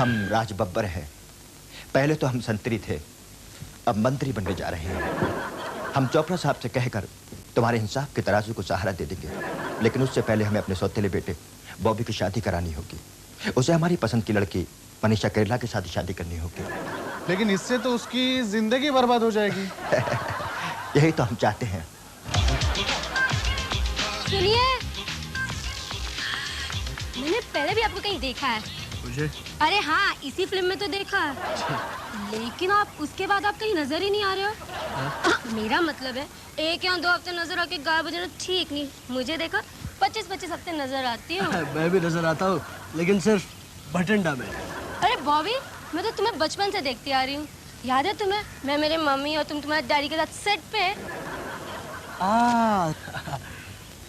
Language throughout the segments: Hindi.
हम राज बब्बर हैं। पहले तो हम संतरी थे, अब मंत्री बनने जा रहे हैं। हम चोपड़ा साहब से कहकर तुम्हारे इंसाफ के तराजू को सहारा दे देंगे, लेकिन उससे पहले हमें अपने सौतेले बेटे बॉबी की शादी करानी होगी। उसे हमारी पसंद की लड़की मनीषा केरला के साथ शादी करनी होगी। लेकिन इससे तो उसकी जिंदगी बर्बाद हो जाएगी। यही तो हम चाहते हैं। सुनिए, मैंने पहले भी आपको कहीं देखा है। मुझे? अरे हाँ, इसी फिल्म में तो देखा है। लेकिन आप उसके बाद आप कहीं नजर ही नहीं आ रहे हो। मेरा मतलब है 1 या 2 हफ्ते नजर आके गायब हो जाना ठीक नहीं। मुझे देखा 25-25 हफ्ते नजर आती हूँ। मैं भी नजर आता हूँ, लेकिन सिर्फ बठिंडा में। अरे बॉबी, मैं तो तुम्हें बचपन से देखती आ रही हूँ। याद है तुम्हें? मैं, मेरे मम्मी और तुम तुम्हारे डैडी के साथ सेट पे।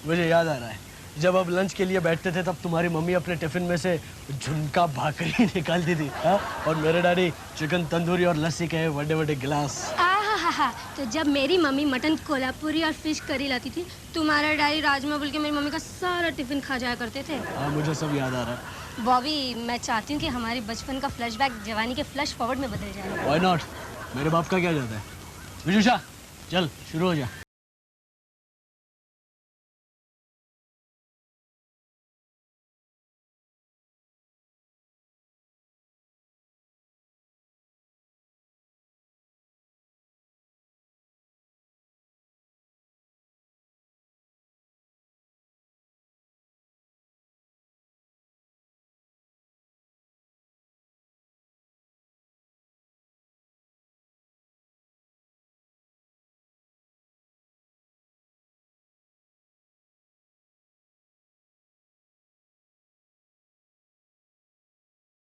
मुझे याद आ रहा है, जब अब लंच के लिए बैठते थे तब तुम्हारी मम्मी अपने टिफिन में से झुमका भाकरी निकालती थी, हाँ? और मेरे डैडी चिकन तंदूरी और लस्सी के बड़े-बड़े गिलास। तो जब मेरी मम्मी मटन कोल्हापुरी और फिश करी लाती थी, तुम्हारा डैडी राजमा बोल के मेरी मम्मी का सारा टिफिन खा जाया करते थे। हाँ, मुझे सब याद आ रहा है। बॉबी, मैं चाहती हूँ कि हमारे बचपन का फ्लैशबैक जवानी के फ्लैश फॉरवर्ड में बदल जाए। Why not? मेरे बाप का क्या जाता है? विजुषा, चल शुरू हो जा।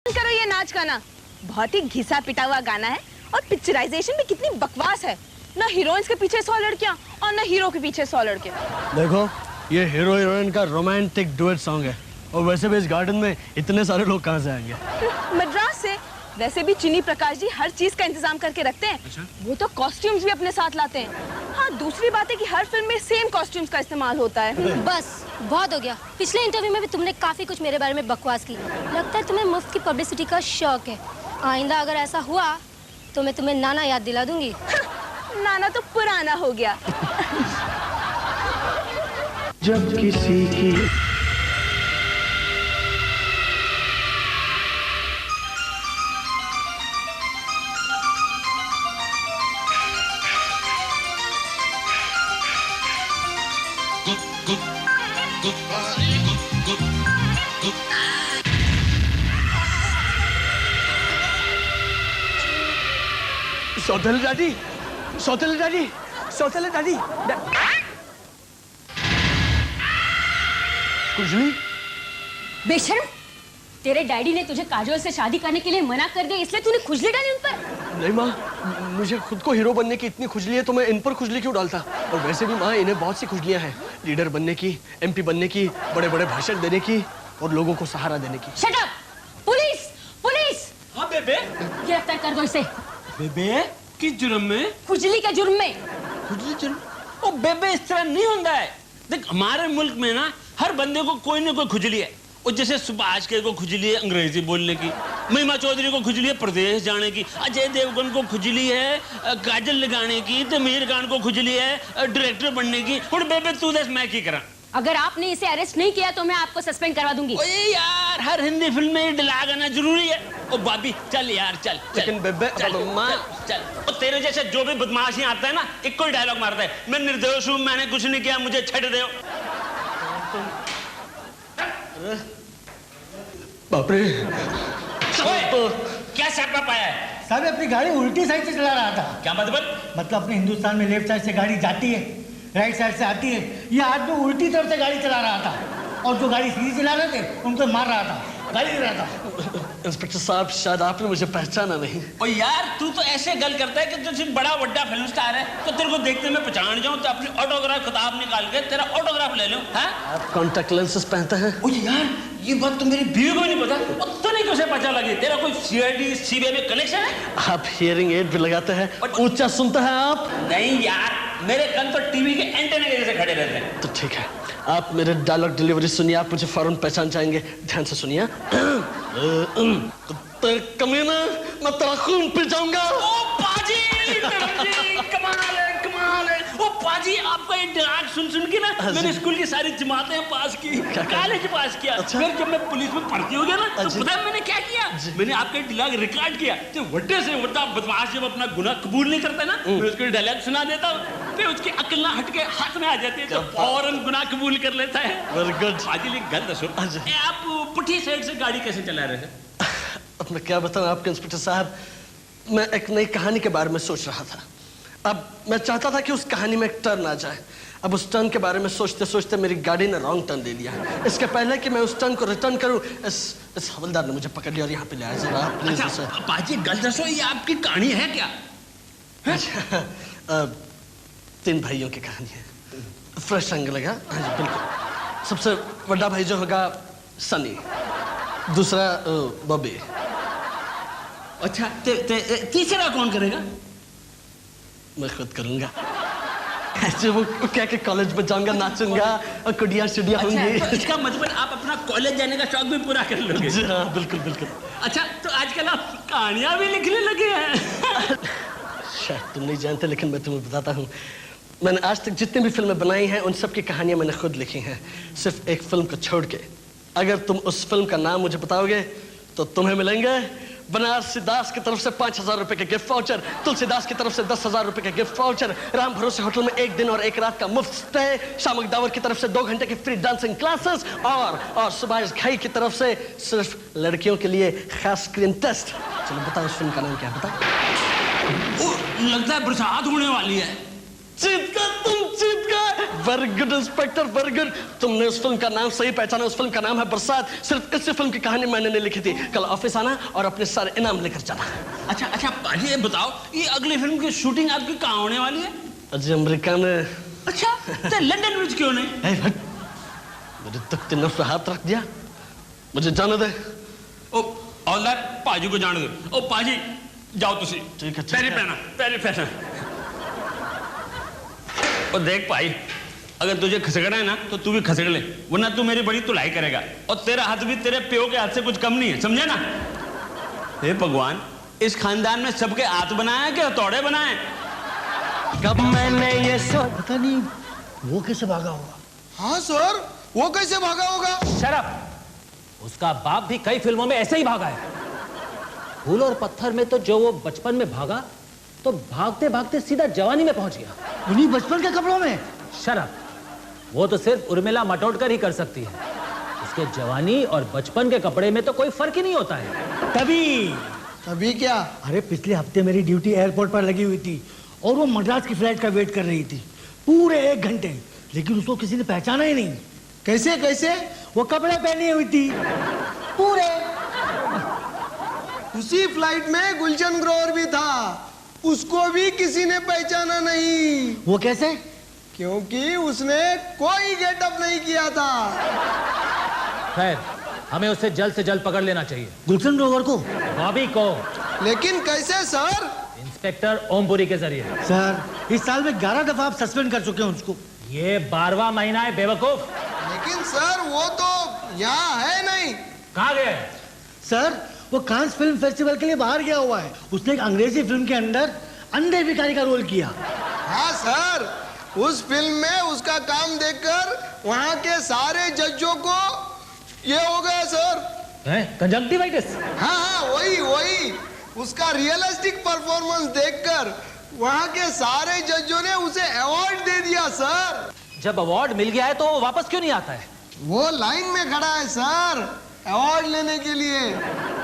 करो ये नाच गाना, बहुत ही घिसा पिटा हुआ गाना है और पिक्चराइजेशन में कितनी बकवास है। ना हीरोइंस के पीछे 100 लड़कियां और ना हीरो के पीछे 100 लड़के। देखो, ये हीरो हीरोइन का रोमांटिक डुएट सॉन्ग है, और वैसे भी इस गार्डन में इतने सारे लोग कहाँ से आएंगे? मद्रास से। वैसे भी चिनी प्रकाश जी हर चीज का इंतजाम करके रखते हैं। अच्छा? वो तो कॉस्ट्यूम्स भी अपने साथ लाते हैं। हाँ, दूसरी बात है कि हर फिल्म में सेम कॉस्ट्यूम्स का इस्तेमाल होता है। बस बहुत हो गया। पिछले इंटरव्यू में भी तुमने काफी कुछ मेरे बारे में बकवास की। लगता है तुम्हें मुफ्त की पब्लिसिटी का शौक है। आइंदा अगर ऐसा हुआ तो मैं तुम्हें नाना याद दिला दूंगी। नाना तो पुराना हो गया। जब किसी की सौतेले डैडी, सौतेले डैडी, सौतेले डैडी। खुजली? बेशर्म, तेरे डैडी ने तुझे काजोल से शादी करने के लिए मना कर दिया, इसलिए तूने खुजली डाली उन पर? नहीं माँ, मुझे खुद को हीरो बनने की इतनी खुजली है तो मैं इन पर खुजली क्यों डालता? और वैसे भी माँ, इन्हें बहुत सी खुजलियाँ हैं। लीडर बनने की, MP बनने की, बड़े-बड़े भाषण देने की और लोगों को सहारा देने की। Shut up! पुलिस! पुलिस! हाँ बेबे। गिरफ्तार कर दो इसे। बेबे, किस जुर्म में? खुजली के जुर्म में। खुजली जुर्म? ओ बेबे, इस तरह नहीं होता है। देख, हमारे मुल्क में ना हर बंदे को कोई ना कोई खुजली है। और जैसे सुभाष के को खुजली है अंग्रेजी बोलने की, महिमा चौधरी को खुजली है प्रदेश जाने की, अजय देवगन को खुजली है काजल लगाने की, तो मीर खान को खुजली है डायरेक्टर बनने की। और बेबे तू दस मैं की करा? अगर आपने इसे अरेस्ट नहीं किया तो मैं आपको सस्पेंड करवा दूंगी। ओए यार, हर हिंदी फिल्म में ये डायलॉग आना जरूरी है। ओ भाभी चल यार, चल चल। लेकिन बेबे, चल, चल। और तेरे जैसे जो भी बदमाश यहाँ आता है ना, एक कोई डायलॉग मारता है, मैं निर्दोष हूँ, मैंने कुछ नहीं किया, मुझे छड़ दो। बाप रे, क्या सपना पाया है? साहब, अपनी गाड़ी उल्टी साइड से चला रहा था। क्या मतलब अपने हिंदुस्तान में लेफ्ट साइड से गाड़ी जाती है, राइट साइड से आती है। ये आदमी उल्टी तरफ से गाड़ी चला रहा था और जो गाड़ी सीधी चला रहे थे उनको मार रहा था, गाली दे रहा था। इंस्पेक्टर साहब, शायद आपने मुझे पहचाना नहीं। और यार, तू तो ऐसे गल करता है कि तुझे बड़ा बड़ा फिल्म स्टार है, तो तेरे को देखते मैं पहचान जाऊं तो अपनी ऑटोग्राफ किताब निकाल के तेरा ऑटोग्राफ ले लूं। हाँ? आप कॉन्टेक्ट लेंसेज पहनते हैं? ओ यार, ये बात तो मेरी बीवी को नहीं पता। तो नहीं कैसे पता लगी? तेरा कोई CID CBI में कनेक्शन है? आप हियरिंग एड भी लगाते हैं? ऊंचा सुनते हैं आप? नहीं यार, मेरे कान तो टीवी के एंटेना के जैसे खड़े रहते हैं। तो ठीक है, आप मेरे डायलॉग डिलीवरी सुनिए, आप मुझे फौरन पहचान जाएंगे। ध्यान से सुनिए। कुत्ते कमीना, मैं तेरा खून पी जाऊंगा। ओ पाजी, कमाल है, कमाल है। ओ पाजी, आपका ये डायलॉग सुन के ना मैंने स्कूल की सारी जमातें पास की, कॉलेज पास किया। फिर जब मैं पुलिस में भर्ती हो गया ना, तो पता है मैंने क्या किया? मैंने आपका डायलॉग रिकॉर्ड किया। तो वड्डे से वड्डा बदमाश जब अपना गुनाह कबूल नहीं करता ना, मैं उसको डायलॉग सुना देता हूँ, फिर उसकी अकल ना हट के हाथ में आ जाती है, तो फौरन गुनाह कबूल कर लेता है। Very good. पाजी एक गल दसो, आप पुठी साइड से गाड़ी कैसे चला रहे थे? अब मैं क्या बताऊं आपके इंस्पेक्टर साहब, मैं एक नई कहानी के बारे में सोच रहा था। अब मैं चाहता था कि उस कहानी में एक टर्न आ जाए। अब उस टर्न के बारे में सोचते सोचते मेरी गाड़ी ने रॉन्ग टर्न ले लिया। इसके पहले कि मैं उस टर्न को रिटर्न करूं, इस हवलदार ने मुझे पकड़ लिया और यहाँ पे ले आया। जरा प्लीज। अच्छा, पाजी गल दसो, ये आपकी कहानी है क्या? अच्छा, 3 भाइयों की कहानी है। फ्रेश रंग लगा। हाँ जी बिल्कुल। सबसे बड़ा भाई जो होगा सनी, दूसरा बॉबी। अच्छा, तीसरा कौन करेगा? मैं खुद करूंगा। ऐसे वो क्या कि कॉलेज में जाऊंगा, नाचूंगा और कुड़िया शुड़िया होंगी। अच्छा, तो इसका मतलब आप अपना कॉलेज जाने का शौक भी पूरा कर लोगे? जी हाँ, बिल्कुल बिल्कुल। अच्छा, तो आजकल आप कहानियां भी लिखने लगे हैं? शायद तुम नहीं जानते, लेकिन मैं तुम्हें बताता हूँ। मैंने आज तक जितनी भी फिल्में बनाई हैं, उन सब की कहानियां मैंने खुद लिखी हैं, सिर्फ एक फिल्म को छोड़ के। अगर तुम उस फिल्म का नाम मुझे बताओगे तो तुम्हें मिलेंगे बनारसी दास की तरफ से 5,000 रुपए के गिफ्ट वाउचर, तुलसीदास की तरफ से 10,000 रुपए के गिफ्ट वाउचर, राम भरोसे होटल में 1 दिन और 1 रात का मुफ्त स्टे, शामक दावर की तरफ से 2 घंटे की फ्री डांसिंग क्लासेस, और सुभाष घई की तरफ से सिर्फ लड़कियों के लिए खास स्क्रीन टेस्ट। चलो बताओ उस फिल्म का नाम क्या है? बताओ। लगता है बरसात होने वाली है। जीत गए तुम, जीत गए। Very good inspector, very good. तुमने उस फिल्म का नाम सही पहचाना। उस फिल्म का नाम है बरसात। सिर्फ इसी फिल्म की कहानी मैंने नहीं लिखी थी। कल ऑफिस आना और अपने सारे इनाम लेकर जाना। अच्छा अच्छा पाजी, ये बताओ, ये अगली फिल्म की शूटिंग आपकी कहाँ होने वाली है? अजय अमेरिका में। अच्छा, तो लंदन में क्यों नहीं? मेरे तख्ती नफ्स पे हाथ रख दिया, मुझे जाने दे। ओ औलाद, पाजी को जाने दो। ओ पाजी जाओ तुसी। ठीक है, पैरी पहना, पैरी पहना। और देख भाई, अगर तुझे खसकना है ना तो तू भी खसक ले, वरना तू मेरी बड़ी तुलाई करेगा। और तेरा हाथ भी तेरे प्यो के हाथ से कुछ कम नहीं है, समझे ना? हे भगवान, इस खानदान में सबके हाथ बनाए कि हथौड़े बनाए? कब मैंने ये पता नहीं वो कैसे भागा होगा। हाँ सर, वो कैसे भागा होगा? शराब। उसका बाप भी कई फिल्मों में ऐसे ही भागा है। फूल और पत्थर में तो जो वो बचपन में भागा, तो भागते भागते सीधा जवानी में पहुंच गया। उन्हीं बचपन के कपड़ों में। शराब। वो तो सिर्फ उर्मिला मटोटकर ही कर सकती है। उसके जवानी और बचपन के कपड़े में तो कोई फर्क ही नहीं होता है। तभी क्या? अरे पिछले हफ्ते मेरी ड्यूटी एयरपोर्ट पर लगी हुई थी और वो मद्रास की फ्लाइट का वेट कर रही थी पूरे 1 घंटे, लेकिन उसको किसी ने पहचाना ही नहीं। कैसे कैसे? वो कपड़े पहनी हुई थी पूरे। उसी फ्लाइट में गुलशन ग्रोवर भी था, उसको भी किसी ने पहचाना नहीं। वो कैसे? क्योंकि उसने कोई गेटअप नहीं किया था। खैर, हमें उसे जल्द से जल्द पकड़ लेना चाहिए। गुलशन ग्रोवर को? बॉबी को। लेकिन कैसे सर? इंस्पेक्टर ओमपुरी के जरिए। सर, इस साल में 11 दफा आप सस्पेंड कर चुके हैं उसको। ये 12वां महीना है बेवकूफ। लेकिन सर वो तो यहाँ है नहीं। कहाँ गए? सर, वो कांस फिल्म फेस्टिवल के लिए बाहर गया हुआ है। उसने एक अंग्रेजी फिल्म के अंदर अंधे भिखारी का रोल किया। हाँ सर, उस फिल्म में उसका काम देखकर वहाँ के सारे जजों को ये हो गया सर। कंजंक्टिवाइटिस। हाँ हाँ, वही उसका रियलिस्टिक परफॉर्मेंस देखकर वहाँ के सारे जजों ने उसे अवार्ड दे दिया सर। जब अवार्ड मिल गया है तो वो वापस क्यों नहीं आता है? वो लाइन में खड़ा है सर अवार्ड लेने के लिए।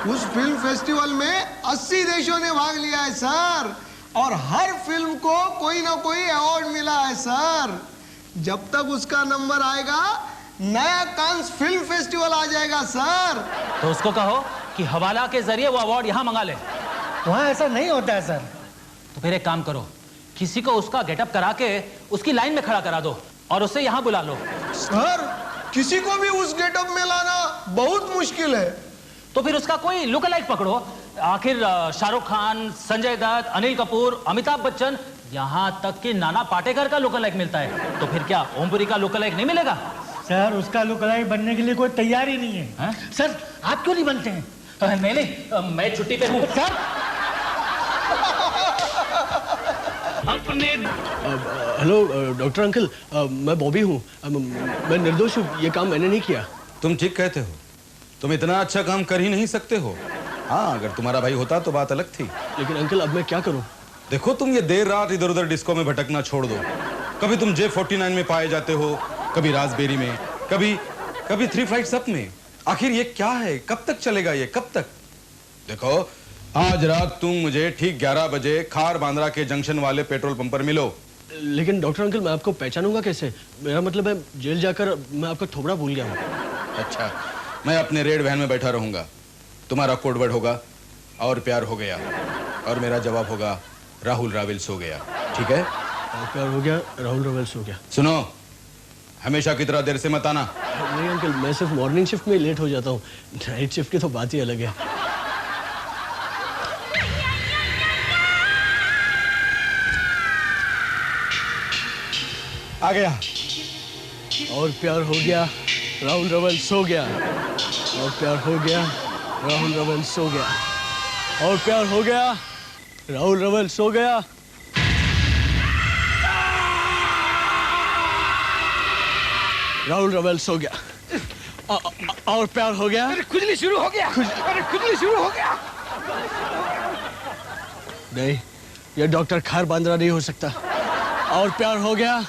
उस फिल्म फेस्टिवल में 80 देशों ने भाग लिया है सर, और हर फिल्म को कोई ना कोई अवार्ड मिला है सर। जब तक उसका नंबर आएगा, नया कांस फिल्म फेस्टिवल आ जाएगा सर। तो उसको कहो कि हवाला के जरिए वो अवार्ड यहाँ मंगा ले। वहाँ ऐसा नहीं होता है सर। तो फिर एक काम करो, किसी को उसका गेटअप करा के उसकी लाइन में खड़ा करा दो और उसे यहाँ बुला लो। सर, किसी को भी उस गेटअप में लाना बहुत मुश्किल है। तो फिर उसका कोई लुक अलाइक पकड़ो। आखिर शाहरुख खान, संजय दत्त, अनिल कपूर, अमिताभ बच्चन, यहाँ तक कि नाना पाटेकर का लुक अलाइक मिलता है। तो फिर क्या ओमपुरी का लुक अलाइक नहीं मिलेगा? सर उसका लुकलाई बनने के लिए कोई तैयार ही नहीं है। हाँ? सर आप क्यों नहीं बनते हैं? नहीं मैं छुट्टी पे हूँ। सर हेलो डॉक्टर अंकल, मैं बॉबी हूँ। मैं निर्दोष हूँ, ये काम मैंने नहीं किया। तुम ठीक कहते हो, तुम इतना अच्छा काम कर ही नहीं सकते हो। हाँ, अगर तुम्हारा भाई होता तो बात अलग थी। लेकिन अंकल अब मैं क्या करूँ? देखो, तुम ये देर रात इधर उधर डिस्को में भटकना छोड़ दो। कभी तुम J49 में पाए जाते हो, कभी रास्पबेरी में, कभी 3 फ्लाइट्स अप में। आखिर ये क्या है? कब तक चलेगा ये, कब तक? देखो, आज रात तुम मुझे ठीक 11 बजे खार बांद्रा के जंक्शन वाले पेट्रोल पंप पर मिलो। लेकिन डॉक्टर अंकल मैं आपको पहचानूंगा कैसे? मेरा मतलब है जेल जाकर मैं आपका थोबड़ा भूल गया हूँ। अच्छा, मैं अपने रेड वैन में बैठा रहूंगा। तुम्हारा कोडवर्ड होगा और प्यार हो गया, और मेरा जवाब होगा राहुल रावल सो गया। ठीक है? और प्यार हो गया, राहुल रावल सो गया। सुनो, हमेशा की तरह देर से मत आना। नहीं अंकल, मैं सिर्फ मॉर्निंग शिफ्ट में लेट हो जाता हूँ, नाइट शिफ्ट की तो बात ही अलग है। आ गया। और प्यार हो गया, राहुल रावल सो गया। और प्यार हो गया, राहुल रावल सो गया। और प्यार हो गया, राहुल रावल सो गया। राहुल रावल सो गया। और प्यार हो गया। खुजली शुरू हो गया। अरे खुजली शुरू हो गया। नहीं, ये डॉक्टर खार बांद्रा नहीं हो सकता। और प्यार हो गया।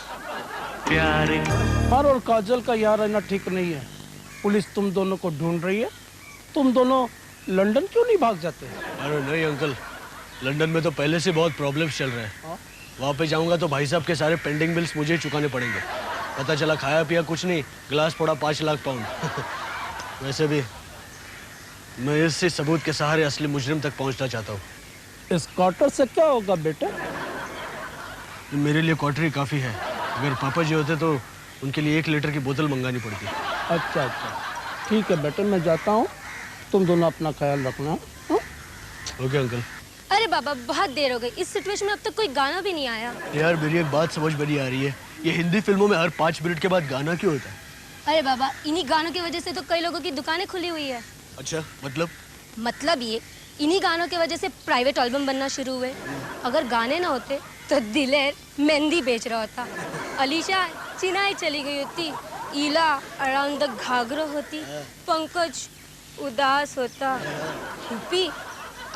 पर और काजल का यार रहना ठीक नहीं है। पुलिस तुम दोनों को ढूंढ रही है। तुम दोनों लंदन क्यों नहीं भाग जाते? अरे नहीं अंकल, लंदन में तो पहले से बहुत प्रॉब्लम्स चल रहे हैं। वहाँ पे जाऊंगा तो भाई साहब के सारे पेंडिंग बिल्स मुझे ही चुकाने पड़ेंगे। पता चला खाया पिया कुछ नहीं, ग्लास पड़ा 5 लाख पाउंड। वैसे भी मैं इसी सबूत के सहारे असली मुजरिम तक पहुंचना चाहता हूँ। इस क्वार्टर से क्या होगा बेटे? मेरे लिए क्वार्टर ही काफ़ी है। अगर पापा जी होते तो उनके लिए 1 लीटर की बोतल मंगानी पड़ती। अच्छा अच्छा, ठीक है बेटे, मैं जाता हूँ। तुम दोनों अपना ख्याल रखना। Okay uncle. अरे बाबा, बहुत देर हो गई। इस सिचुएशन में अब तक कोई गाना भी नहीं आया। यार मेरी एक बात समझ में नहीं आ रही है, ये हिंदी फिल्मों में हर 5 मिनट के बाद गाना क्यों होता है? अरे बाबा, इन्हीं गानों की वजह से तो कई लोगों की दुकानें खुली हुई है। अच्छा, मतलब ये, इन्हीं गानों की वजह से प्राइवेट एल्बम बनना शुरू हुए। अगर गाने ना होते तो दिलेर मेहंदी बेच रहा होता, अलीशा चिनाई चली गई होती, ईला अराउंड द घाघरो होती, पंकज उदास होता, हुपी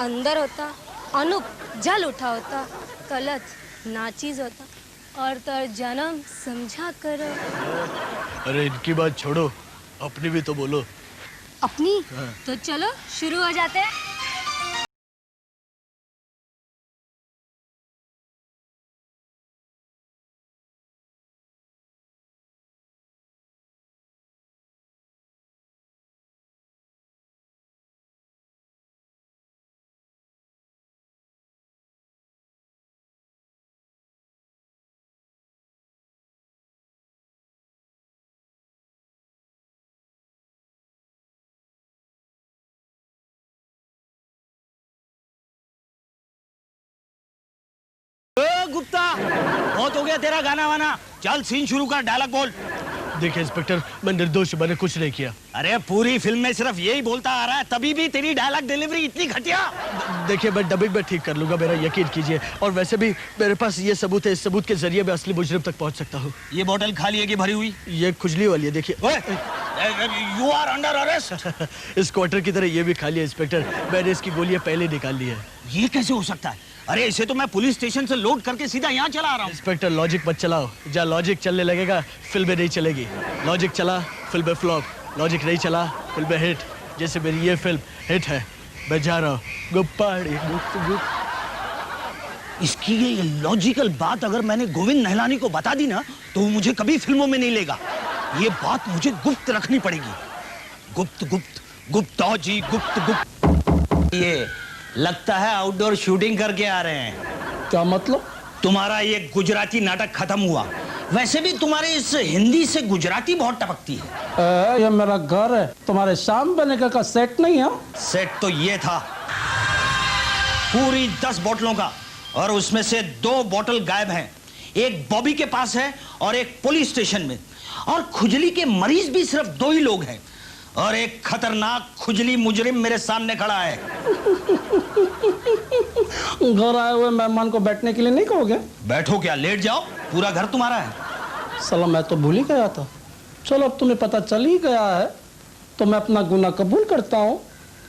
अंदर होता, अनूप जल उठा होता, कलत नाचीज होता, और तर जन्म समझा करो। अरे इनकी बात छोड़ो, अपनी भी तो बोलो। अपनी? तो चलो शुरू हो जाते हैं। गुप्ता, बहुत हो गया तेरा गाना वाना। चल सीन शुरू कर, डायलॉग बोल। देखिए इंस्पेक्टर, मैं निर्दोष, मैंने कुछ नहीं किया। अरे पूरी फिल्म में सिर्फ यही बोलता आ रहा है, तभी भी तेरी डायलॉग डिलीवरी इतनी घटिया। देखिए मैं डबिंग में ठीक कर लूंगा, मेरा यकीन कीजिए। और वैसे भी मेरे पास ये सबूत है, इस सबूत के जरिए मैं असली मुजरिम तक पहुंच सकता हूँ। ये बोतल खाली है कि भरी हुई? ये खुजली वाली है, देखिए। You are under arrest. इस क्वार्टर की तरह ये भी खाली है इंस्पेक्टर, मैंने इसकी गोलियां पहले निकाल ली है। ये कैसे हो सकता है? अरे इसे तो मैं पुलिस स्टेशन से लोड करके सीधा यहाँ चला रहा हूँ। इंस्पेक्टर लॉजिक मत चलाओ, जहाँ लॉजिक चलने लगेगा फिल्में नहीं चलेगी। लॉजिक चला फिल्में फ्लॉप, लॉजिक नहीं चला फिल्में हिट। जैसे मेरी ये फिल्म हिट है, मैं जा रहा हूँ गुप्पाड़ी गुप्त गुप्त। इसकी ये लॉजिकल बात अगर मैंने गोविंद नहलानी को बता दी ना, तो वो मुझे कभी फिल्मों में नहीं लेगा। ये बात मुझे गुप्त रखनी पड़ेगी। गुप्त गुप्त गुप्ता जी गुप्त गुप्त। ये लगता है आउटडोर शूटिंग करके आ रहे हैं। क्या मतलब? तुम्हारा ये गुजराती नाटक खत्म हुआ। वैसे भी तुम्हारे इस हिंदी से गुजराती बहुत टपकती है। ये मेरा घर है, तुम्हारे शाम बनेगा का सेट नहीं है। सेट तो ये था, पूरी 10 बोतलों का, और उसमें से 2 बोतल गायब हैं। एक बॉबी के पास है और एक पुलिस स्टेशन में। और खुजली के मरीज भी सिर्फ 2 ही लोग हैं, और एक खतरनाक खुजली मुजरिम मेरे सामने खड़ा है। घर आए हुए मेहमान को बैठने के लिए नहीं कहोगे? बैठो क्या, लेट जाओ, पूरा घर तुम्हारा है। साला मैं तो भूल ही गया था। चलो अब तुम्हें पता चल ही गया है तो मैं अपना गुनाह कबूल करता हूँ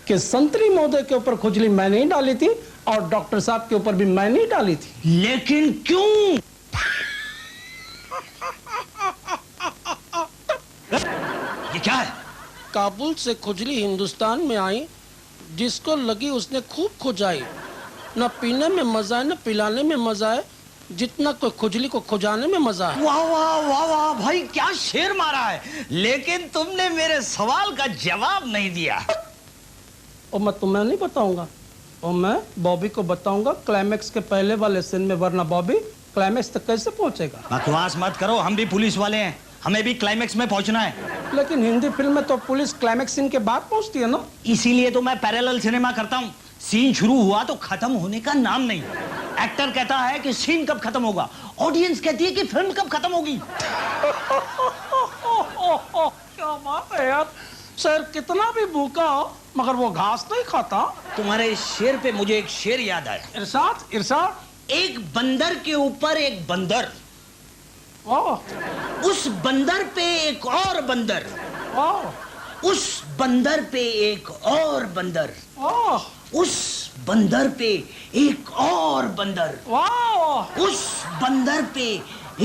कि संतरी महोदय के ऊपर खुजली मैंने ही डाली थी और डॉक्टर साहब के ऊपर भी मैंने ही डाली थी। लेकिन क्यों? ये क्या है? काबुल से खुजली हिंदुस्तान में आई, जिसको लगी उसने खूब खुजाई। न पीने में मजा है न पिलाने में मजा है, जितना कोई खुजली को खुजाने में मजा है। वाह वाह वाह वाह भाई, क्या शेर मारा है। लेकिन तुमने मेरे सवाल का जवाब नहीं दिया। और मैं तुम्हें नहीं बताऊंगा, और मैं बॉबी को बताऊंगा क्लाइमेक्स के पहले वाले सीन में, वरना बॉबी क्लाइमेक्स तक कैसे पहुंचेगा? बकवास मत करो, हम भी पुलिस वाले हैं, हमें भी क्लाइमेक्स में पहुंचना है। लेकिन हिंदी फिल्म में तो पुलिस क्लाइमेक्स सीन के बाद पहुंचती है ना। इसीलिए तो मैं पैरेलल सिनेमा करता हूँ। सीन शुरू हुआ तो खत्म होने का नाम नहीं। एक्टर कहता है कि सीन कब खत्म होगा, ऑडियंस कहती है कि फिल्म कब खत्म होगी। क्या बात है यार, शेर कितना भी भूखा हो मगर वो घास नहीं खाता। तुम्हारे इस शेर पे मुझे एक शेर याद आया। इरशाद इरशाद। एक बंदर के ऊपर एक बंदर, उस बंदर पे एक और बंदर, उस बंदर पे एक और बंदर, उस बंदर पे एक और बंदर, उस बंदर पे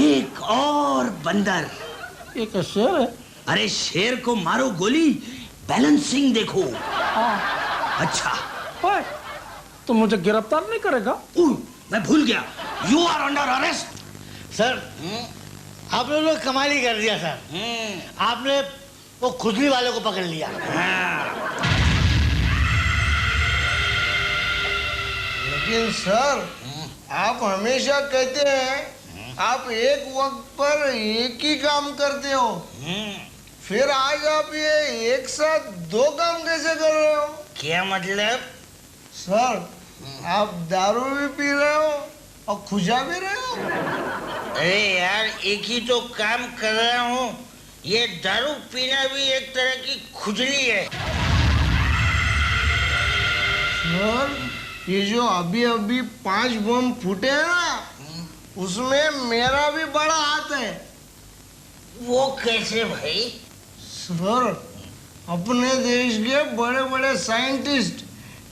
एक और बंदर। ये क्या शेर है? अरे शेर को मारो गोली, बैलेंसिंग देखो। अच्छा, तुम मुझे गिरफ्तार नहीं करेगा? मैं भूल गया, you are under arrest. Sir, आप लोगों ने कमाल ही कर दिया सर। आपने वो खुजली वाले को पकड़ लिया। लेकिन सर, आप हमेशा कहते हैं आप एक वक्त पर एक ही काम करते हो, फिर आज आप ये एक साथ 2 काम कैसे कर रहे हो? क्या मतलब? सर, आप दारू भी पी रहे हो और खुजा भी रहे हो। अरे यार, एक ही तो काम कर रहा हूँ। ये दारू पीना भी एक तरह की खुजली है। सर, ये जो अभी अभी 5 बम फूटे हैं ना, उसमें मेरा भी बड़ा हाथ है। वो कैसे भाई? सर, अपने देश के बड़े बड़े साइंटिस्ट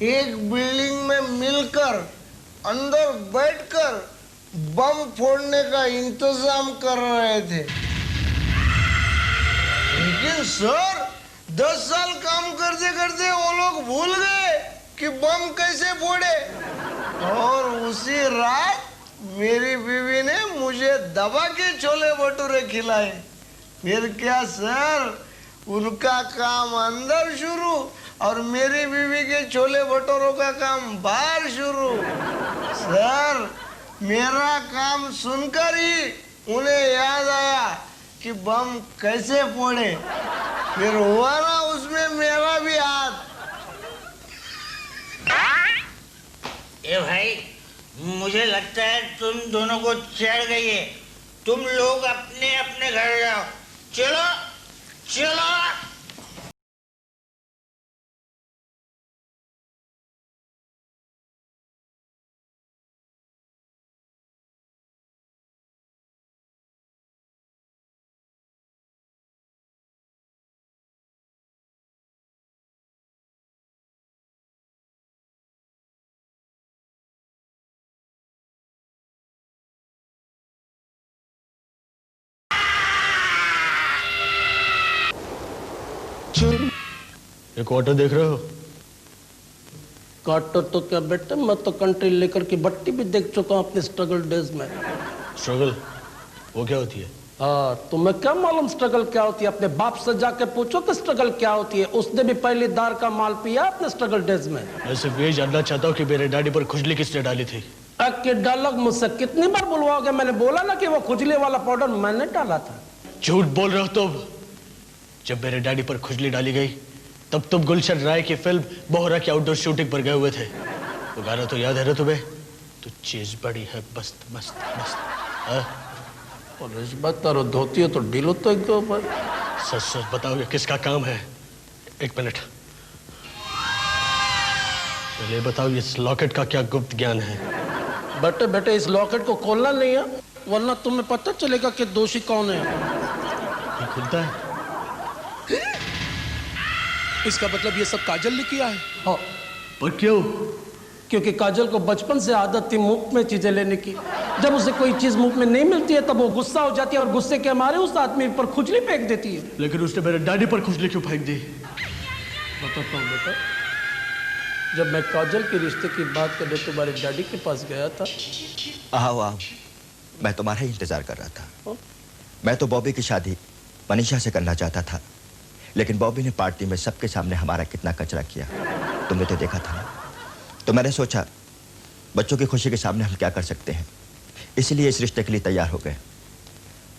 एक बिल्डिंग में मिलकर अंदर बैठकर बम फोड़ने का इंतजाम कर रहे थे। लेकिन सर, 10 साल काम करते करते वो लोग भूल गए कि बम कैसे फोड़े, और उसी रात मेरी बीवी ने मुझे दबा के छोले भटूरे खिलाए। फिर क्या सर, उनका काम अंदर शुरू और मेरी बीवी के छोले भटूरों का काम बाहर शुरू। सर, मेरा काम सुनकर ही उन्हें याद आया कि बम कैसे फोड़े, फिर हुआ ना उसमें मेरा भी हाथ। ए भाई, मुझे लगता है तुम दोनों को चढ़ गई है। तुम लोग अपने अपने घर जाओ। चलो चलो। ये क्वार्टर देख रहे हो? क्वार्टर तो क्या बेटे, मैं तो कंट्री लेकर की बट्टी भी देख चुका हूँ अपने स्ट्रगल डेज में। स्ट्रगल वो क्या होती है? हाँ, तुम्हें क्या मालूम स्ट्रगल क्या होती है? अपने बाप से जाके पूछो कि स्ट्रगल क्या होती है। उसने भी पहली दार का माल पिया अपने स्ट्रगल डेज में। मैं सिर्फ ये जानना चाहता हूँ कि मेरे डैडी पर खुजली किसने डाली थी। के डायलॉग मुझसे कितनी बार बुलवाओगे? मैंने बोला ना कि वो खुजली वाला पाउडर मैंने डाला था। झूठ बोल रहे हो तुम। जब मेरे डैडी पर खुजली डाली गई तब तुम गुलशन राय की फिल्म बोहरा की आउटडोर शूटिंग पर गए हुए थे। वो गाना तो याद है ना तुम्हें? तो चीज बड़ी है मस्त मस्त मस्त। और रिश्वत और धोती हो तो ढीलो तो एक ऊपर। सच सच बताओ ये किसका काम है? एक मिनट, चलिए बताओ इस लॉकेट का क्या गुप्त ज्ञान है? बेटे बेटे इस लॉकेट को खोलना नहीं है, वरना तुम्हें पता चलेगा कि दोषी कौन है। ये खुलता है? इसका मतलब ये सब काजल ने किया है। हाँ, पर क्यों? क्योंकि काजल को बचपन से आदत थी मुफ्त में चीजें लेने की। जब उसे कोई चीज मुफ्त में नहीं मिलती है तब वो गुस्सा हो जाती है और गुस्से के मारे उस आदमी पर खुजली फेंक देती है। लेकिन उसने मेरे डैडी पर खुजली क्यों फेंक दी? बताता हूँ बेटा, जब मैं काजल के रिश्ते की बात करने तुम्हारे डैडी के पास गया था। आओ आओ, मैं तुम्हारा ही इंतजार कर रहा था। मैं तो बॉबी की शादी मनीषा से करना चाहता था, लेकिन बॉबी ने पार्टी में सबके सामने हमारा कितना कचरा किया, तुमने तो देखा था ना। तो मैंने सोचा बच्चों की खुशी के सामने हम क्या कर सकते हैं, इसलिए इस रिश्ते के लिए तैयार हो गए।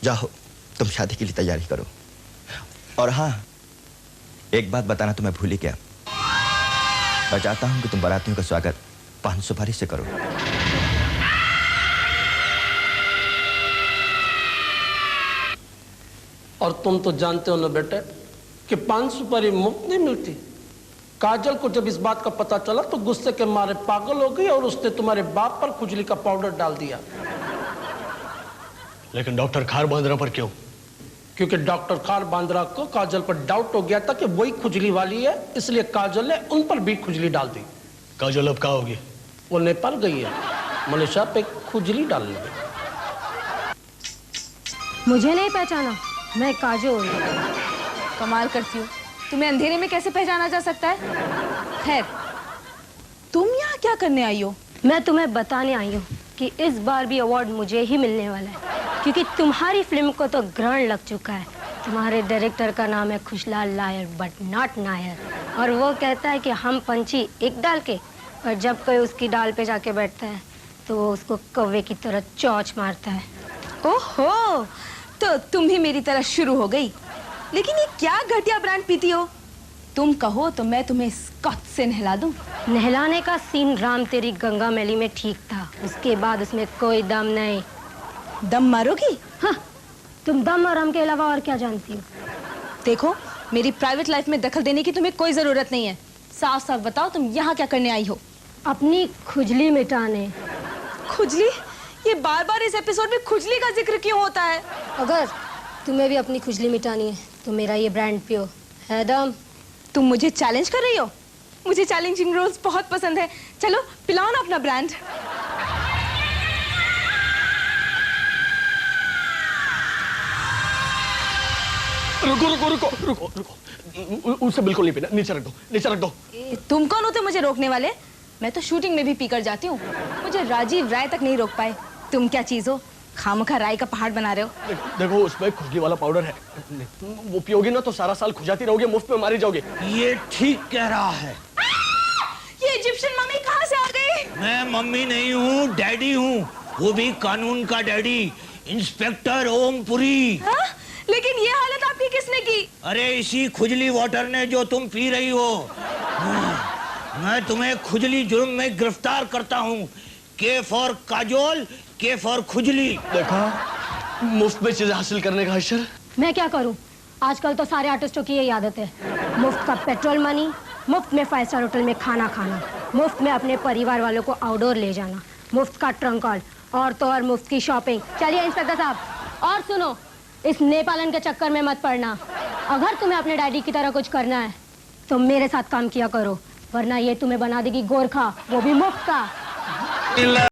जाओ तुम शादी के लिए तैयारी करो। और हाँ, एक बात बताना तो मैं भूल ही गया, मैं चाहता हूं कि तुम बारातियों का स्वागत पान सुपारी से करो। और तुम तो जानते हो ना बेटे कि पान सुपारी मुफ्त नहीं मिलती। काजल को जब इस बात का पता चला तो गुस्से के मारे पागल हो गई और उसने तुम्हारे बाप पर खुजली का पाउडर डाल दिया। लेकिन डॉक्टर खार बांद्रा पर क्यों? क्योंकि डॉक्टर खार बांद्रा को काजल पर डाउट हो गया था कि वही खुजली वाली है, इसलिए काजल ने उन पर भी खुजली डाल दी। काजल अब कहाँ होगी? वो नेपाल गई है मनीषा पे खुजली डालने। मुझे नहीं पहचाना, मैं काजोल। कमाल करती हूँ, तुम्हें अंधेरे में कैसे पहचाना जा सकता है? खैर, तुम यहाँ क्या करने आई हो? मैं तुम्हें बताने आई हूँ कि इस बार भी अवार्ड मुझे ही मिलने वाला है, क्योंकि तुम्हारी फिल्म को तो ग्रहण लग चुका है। तुम्हारे डायरेक्टर का नाम है खुशलाल लायर बट नॉट नायर, और वो कहता है कि हम पंछी एक डाल के, और जब कोई उसकी डाल पे जाके बैठता है तो वो उसको कौवे की तरह चौंच मारता है। ओहो, तो तुम भी मेरी तरह शुरू हो गई। लेकिन ये क्या घटिया ब्रांड पीती हो? तुम कहो तो मैं तुम्हें स्कॉच से नहला दूं। नहलाने का सीन राम तेरी गंगा मैली में ठीक था, उसके बाद उसमें कोई दम नहीं। दम मारोगी? हाँ, तुम दम और रम के अलावा और क्या जानती हो? देखो, मेरी प्राइवेट लाइफ में दखल देने की तुम्हें कोई जरूरत नहीं है। साफ साफ बताओ तुम यहाँ क्या करने आई हो? अपनी खुजली मिटाने। खुजली? ये बार बार इस एपिसोड में खुजली का जिक्र क्यों होता है? अगर तुम्हें भी अपनी खुजली मिटानी है तो मेरा ये ब्रांड पियो, है दम। तुम मुझे चैलेंज कर रही हो? मुझे चैलेंजिंग रोल्स बहुत पसंद है। चलो पिलाओ ना अपना ब्रांड। रुको रुको रुको रुको रुको, उससे बिल्कुल नहीं पीना, नीचे रख दो, नीचे रख दो। तुम कौन होते मुझे रोकने वाले? मैं तो शूटिंग में भी पीकर जाती हूँ, मुझे राजीव राय तक नहीं रोक पाए। तुम क्या चीज हो, खामखा राय का पहाड़ बना रहे हो? देखो उसमें खुजली वाला पाउडर है, वो पियोगी ना तो सारा साल खुजाती रहोगे, मुफ्त में मारी जाओगे। ये ठीक कह रहा है। ये इजिप्शियन मम्मी कहाँ से आ गई? मैं मम्मी नहीं हूँ, डैडी हूँ, वो भी कानून का डैडी, इंस्पेक्टर ओमपुरी। हाँ? लेकिन ये हालत आपकी किसने की? अरे इसी खुजली वाटर ने जो तुम पी रही हो। मैं तुम्हें खुजली जुर्म में गिरफ्तार करता हूँ। के फॉर काजोल, के फॉर खुजली। देखा, मुफ्त में चीजें हासिल करने का हशर। मैं क्या करूं? आजकल तो सारे आर्टिस्टों की यही आदत है, मुफ्त का पेट्रोल मनी, मुफ्त में 5 स्टार होटल में खाना खाना, मुफ्त में अपने परिवार वालों को आउटडोर ले जाना, मुफ्त का ट्रंक कॉल, और तो और मुफ्त की शॉपिंग। चलिए इंस्पेक्टर साहब, और सुनो, इस नेपालन के चक्कर में मत पड़ना। अगर तुम्हें अपने डैडी की तरह कुछ करना है तो मेरे साथ काम किया करो, वरना ये तुम्हें बना देगी गोरखा, वो भी मुफ्त का।